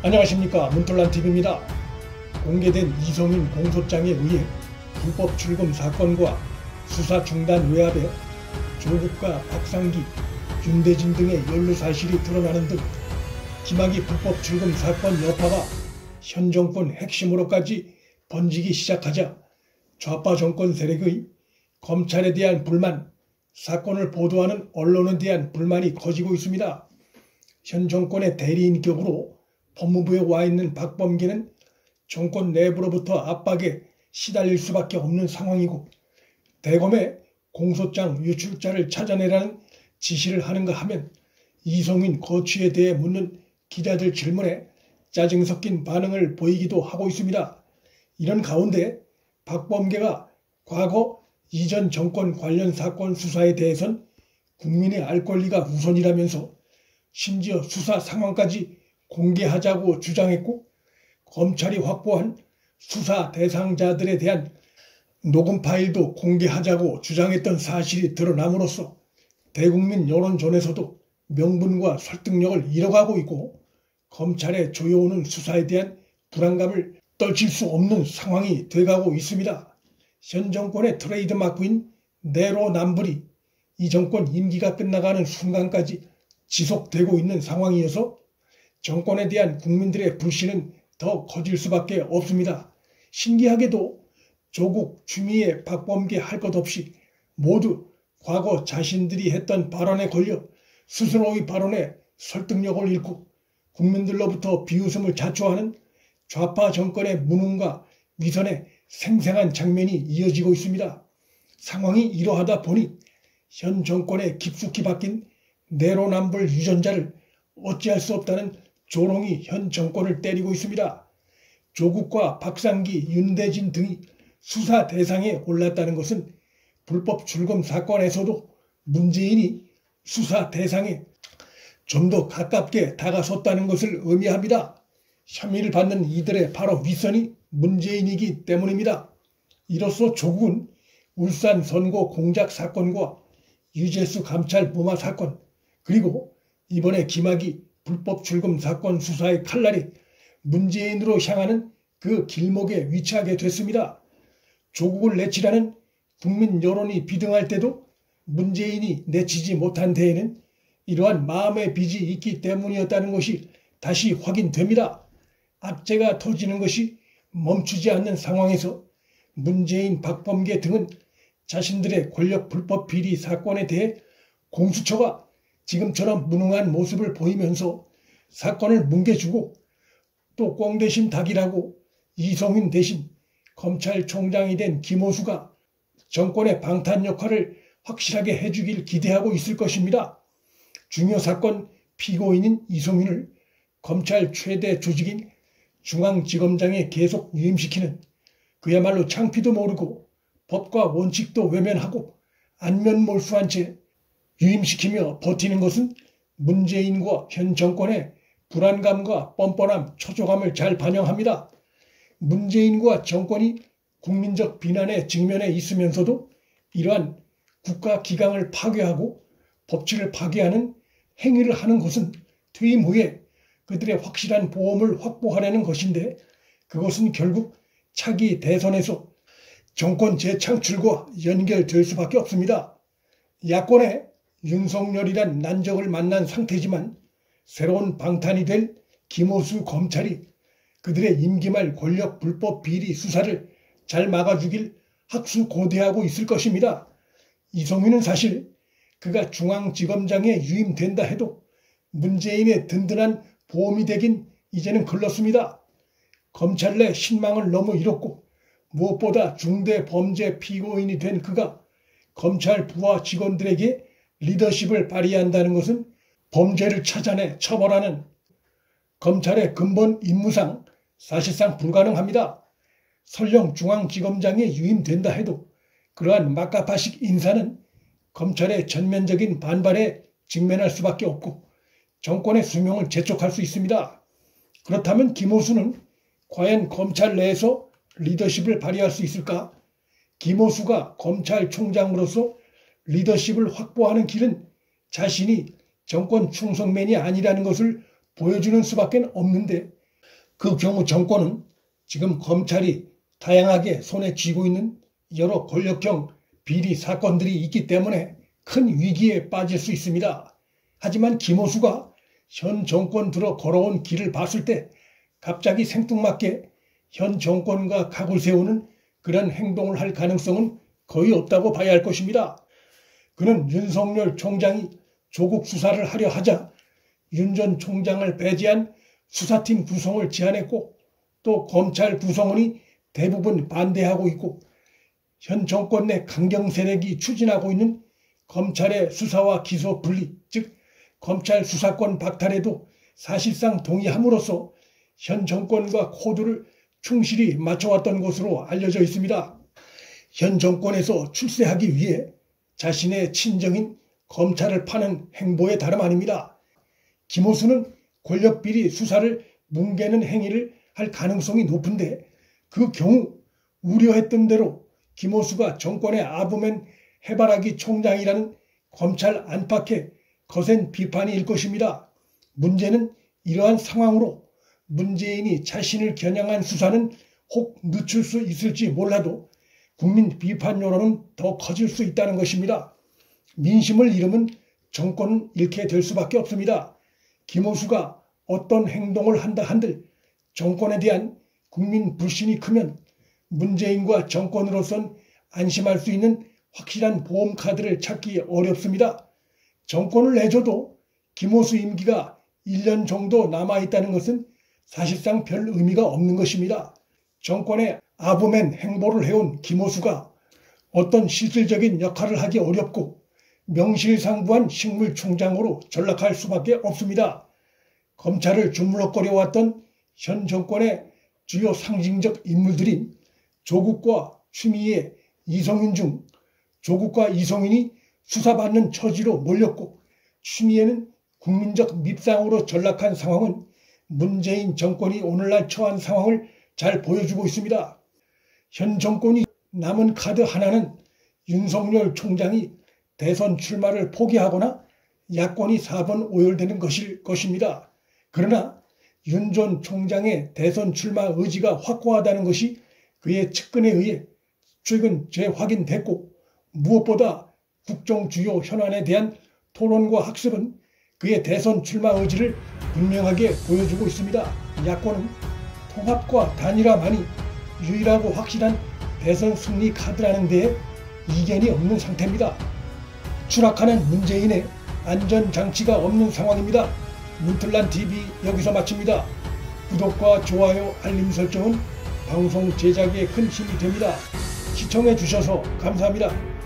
안녕하십니까, 문돌란TV입니다. 공개된 이성인 공소장에 의해 불법 출금 사건과 수사 중단 외압에 조국과 박상기, 윤대진 등의 연루 사실이 드러나는 등 김학의 불법 출금 사건 여파가 현 정권 핵심으로까지 번지기 시작하자 좌파 정권 세력의 검찰에 대한 불만, 사건을 보도하는 언론에 대한 불만이 커지고 있습니다. 현 정권의 대리인격으로 법무부에 와 있는 박범계는 정권 내부로부터 압박에 시달릴 수밖에 없는 상황이고, 대검에 공소장 유출자를 찾아내라는 지시를 하는가 하면 이성인 거취에 대해 묻는 기자들 질문에 짜증 섞인 반응을 보이기도 하고 있습니다. 이런 가운데 박범계가 과거 이전 정권 관련 사건 수사에 대해선 국민의 알 권리가 우선이라면서 심지어 수사 상황까지 공개하자고 주장했고, 검찰이 확보한 수사 대상자들에 대한 녹음 파일도 공개하자고 주장했던 사실이 드러남으로써 대국민 여론전에서도 명분과 설득력을 잃어가고 있고, 검찰의 조여오는 수사에 대한 불안감을 떨칠 수 없는 상황이 돼가고 있습니다. 현 정권의 트레이드마크인 내로남불이 이 정권 임기가 끝나가는 순간까지 지속되고 있는 상황이어서 정권에 대한 국민들의 불신은 더 커질 수밖에 없습니다. 신기하게도 조국, 추미애, 박범계 할 것 없이 모두 과거 자신들이 했던 발언에 걸려 스스로의 발언에 설득력을 잃고 국민들로부터 비웃음을 자초하는 좌파 정권의 무능과 위선의 생생한 장면이 이어지고 있습니다. 상황이 이러하다 보니 현 정권에 깊숙이 박힌 내로남불 유전자를 어찌할 수 없다는 조롱이 현 정권을 때리고 있습니다. 조국과 박상기, 윤대진 등이 수사 대상에 올랐다는 것은 불법 출금 사건에서도 문재인이 수사 대상에 좀 더 가깝게 다가섰다는 것을 의미합니다. 혐의를 받는 이들의 바로 윗선이 문재인이기 때문입니다. 이로써 조국은 울산 선고 공작 사건과 유재수 감찰 무마 사건, 그리고 이번에 김학의 불법 출금 사건 수사의 칼날이 문재인으로 향하는 그 길목에 위치하게 됐습니다. 조국을 내치라는 국민 여론이 비등할 때도 문재인이 내치지 못한 데에는 이러한 마음의 빚이 있기 때문이었다는 것이 다시 확인됩니다. 악재가 터지는 것이 멈추지 않는 상황에서 문재인, 박범계 등은 자신들의 권력 불법 비리 사건에 대해 공수처가 지금처럼 무능한 모습을 보이면서 사건을 뭉개주고 또 꽁대심 닭이라고 이성인 대신 검찰총장이 된 김호수가 정권의 방탄 역할을 확실하게 해주길 기대하고 있을 것입니다. 중요 사건 피고인인 이성인을 검찰 최대 조직인 중앙지검장에 계속 유임시키는, 그야말로 창피도 모르고 법과 원칙도 외면하고 안면몰수한 채 유임시키며 버티는 것은 문재인과 현 정권의 불안감과 뻔뻔함, 초조감을 잘 반영합니다. 문재인과 정권이 국민적 비난에 직면해 있으면서도 이러한 국가 기강을 파괴하고 법치를 파괴하는 행위를 하는 것은 퇴임 후에 그들의 확실한 보험을 확보하려는 것인데, 그것은 결국 차기 대선에서 정권 재창출과 연결될 수밖에 없습니다. 야권의 윤석열이란 난적을 만난 상태지만 새로운 방탄이 될 김호수 검찰이 그들의 임기 말 권력 불법 비리 수사를 잘 막아주길 학수고대하고 있을 것입니다. 이성윤은 사실 그가 중앙지검장에 유임된다 해도 문재인의 든든한 보험이 되긴 이제는 글렀습니다. 검찰 내 신망을 너무 잃었고 무엇보다 중대 범죄 피고인이 된 그가 검찰 부하 직원들에게 리더십을 발휘한다는 것은 범죄를 찾아내 처벌하는 검찰의 근본 임무상 사실상 불가능합니다. 설령 중앙지검장에 유임된다 해도 그러한 막가파식 인사는 검찰의 전면적인 반발에 직면할 수밖에 없고 정권의 수명을 재촉할 수 있습니다. 그렇다면 김호수는 과연 검찰 내에서 리더십을 발휘할 수 있을까? 김호수가 검찰총장으로서 리더십을 확보하는 길은 자신이 정권 충성맨이 아니라는 것을 보여주는 수밖에 없는데, 그 경우 정권은 지금 검찰이 다양하게 손에 쥐고 있는 여러 권력형 비리 사건들이 있기 때문에 큰 위기에 빠질 수 있습니다. 하지만 김호수가 현 정권 들어 걸어온 길을 봤을 때 갑자기 생뚱맞게 현 정권과 각을 세우는 그런 행동을 할 가능성은 거의 없다고 봐야 할 것입니다. 그는 윤석열 총장이 조국 수사를 하려 하자 윤 전 총장을 배제한 수사팀 구성을 제안했고 또 검찰 구성원이 대부분 반대하고 있고 현 정권 내 강경 세력이 추진하고 있는 검찰의 수사와 기소 분리, 즉 검찰 수사권 박탈에도 사실상 동의함으로써 현 정권과 코드를 충실히 맞춰왔던 것으로 알려져 있습니다. 현 정권에서 출세하기 위해 자신의 친정인 검찰을 파는 행보에 다름 아닙니다. 김호수는 권력비리 수사를 뭉개는 행위를 할 가능성이 높은데 그 경우 우려했던 대로 김호수가 정권의 아부맨 해바라기 총장이라는 검찰 안팎의 거센 비판이 일 것입니다. 문제는 이러한 상황으로 문재인이 자신을 겨냥한 수사는 혹 늦출 수 있을지 몰라도 국민 비판 여론은 더 커질 수 있다는 것입니다. 민심을 잃으면 정권은 잃게 될 수밖에 없습니다. 김호수가 어떤 행동을 한다 한들 정권에 대한 국민 불신이 크면 문재인과 정권으로선 안심할 수 있는 확실한 보험카드를 찾기 어렵습니다. 정권을 내줘도 김호수 임기가 1년 정도 남아있다는 것은 사실상 별 의미가 없는 것입니다. 정권의 아부맨 행보를 해온 김호수가 어떤 실질적인 역할을 하기 어렵고 명실상부한 식물총장으로 전락할 수밖에 없습니다. 검찰을 주물럭거려왔던 현 정권의 주요 상징적 인물들인 조국과 추미애, 이성윤 중 조국과 이성윤이 수사받는 처지로 몰렸고 추미애는 국민적 밉상으로 전락한 상황은 문재인 정권이 오늘날 처한 상황을 잘 보여주고 있습니다. 현 정권이 남은 카드 하나는 윤석열 총장이 대선 출마를 포기하거나 야권이 4번 오열되는 것일 것입니다. 그러나 윤 전 총장의 대선 출마 의지가 확고하다는 것이 그의 측근에 의해 최근 재확인됐고 무엇보다 국정 주요 현안에 대한 토론과 학습은 그의 대선 출마 의지를 분명하게 보여주고 있습니다. 야권은 통합과 단일화만이 유일하고 확실한 대선 승리 카드라는 데에 이견이 없는 상태입니다. 추락하는 문재인의 안전장치가 없는 상황입니다. 문틀란TV 여기서 마칩니다. 구독과 좋아요, 알림 설정은 방송 제작에 큰 힘이 됩니다. 시청해 주셔서 감사합니다.